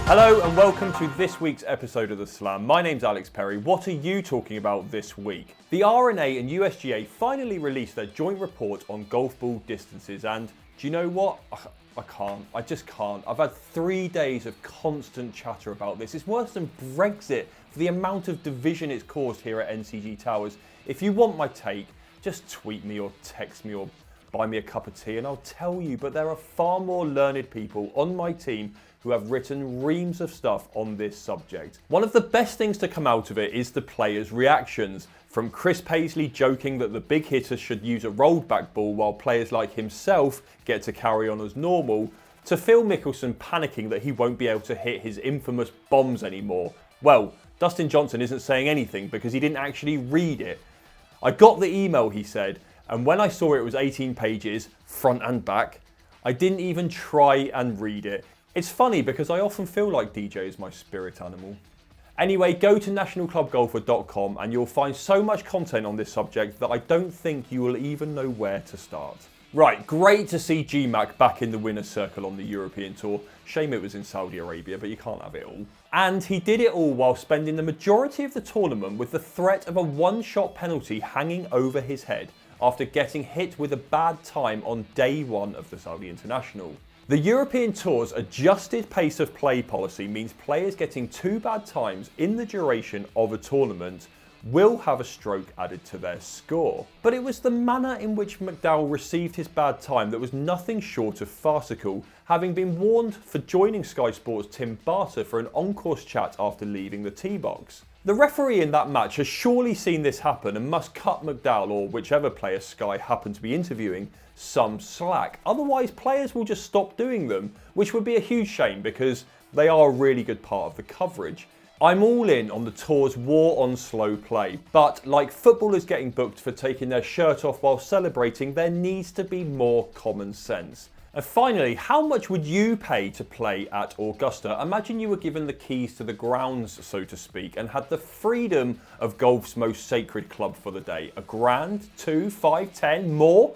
Hello and welcome to this week's episode of The Slam. My name's Alex Perry. What are you talking about this week? The R&A and USGA finally released their joint report on golf ball distances, and do you know what? I just can't. I've had 3 days of constant chatter about this. It's worse than Brexit for the amount of division it's caused here at NCG Towers. If you want my take, just tweet me or text me or buy me a cup of tea and I'll tell you, but there are far more learned people on my team who have written reams of stuff on this subject. One of the best things to come out of it is the players' reactions. From Chris Paisley joking that the big hitters should use a rolled back ball while players like himself get to carry on as normal, to Phil Mickelson panicking that he won't be able to hit his infamous bombs anymore. Well, Dustin Johnson isn't saying anything because he didn't actually read it. I got the email, he said, and when I saw it was 18 pages, front and back, I didn't even try and read it. It's funny because I often feel like DJ is my spirit animal. Anyway, go to nationalclubgolfer.com and you'll find so much content on this subject that I don't think you will even know where to start. Right, great to see GMAC back in the winner's circle on the European Tour. Shame it was in Saudi Arabia, but you can't have it all. And he did it all while spending the majority of the tournament with the threat of a one-shot penalty hanging over his head after getting hit with a bad time on day one of the Saudi International. The European Tour's adjusted pace of play policy means players getting 2 bad times in the duration of a tournament will have a stroke added to their score. But it was the manner in which McDowell received his bad time that was nothing short of farcical, having been warned for joining Sky Sports' Tim Barter for an on-course chat after leaving the tee box. The referee in that match has surely seen this happen and must cut McDowell, or whichever player Sky happened to be interviewing, some slack. Otherwise, players will just stop doing them, which would be a huge shame because they are a really good part of the coverage. I'm all in on the Tour's war on slow play, but like footballers getting booked for taking their shirt off while celebrating, there needs to be more common sense. And finally, how much would you pay to play at Augusta? Imagine you were given the keys to the grounds, so to speak, and had the freedom of golf's most sacred club for the day. $1,000, $2,000, $5,000, $10,000, more?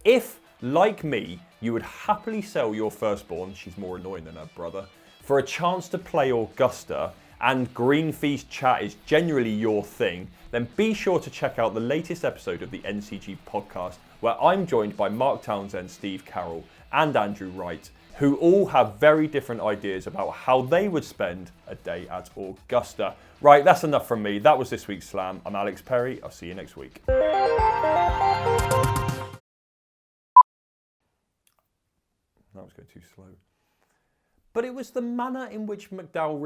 If, like me, you would happily sell your firstborn, she's more annoying than her brother, for a chance to play Augusta, and Green Feast chat is generally your thing, then be sure to check out the latest episode of the NCG podcast, where I'm joined by Mark Townsend, Steve Carroll, and Andrew Wright, who all have very different ideas about how they would spend a day at Augusta. Right, that's enough from me. That was this week's Slam. I'm Alex Perry. I'll see you next week. That was going too slow. But it was the manner in which McDowell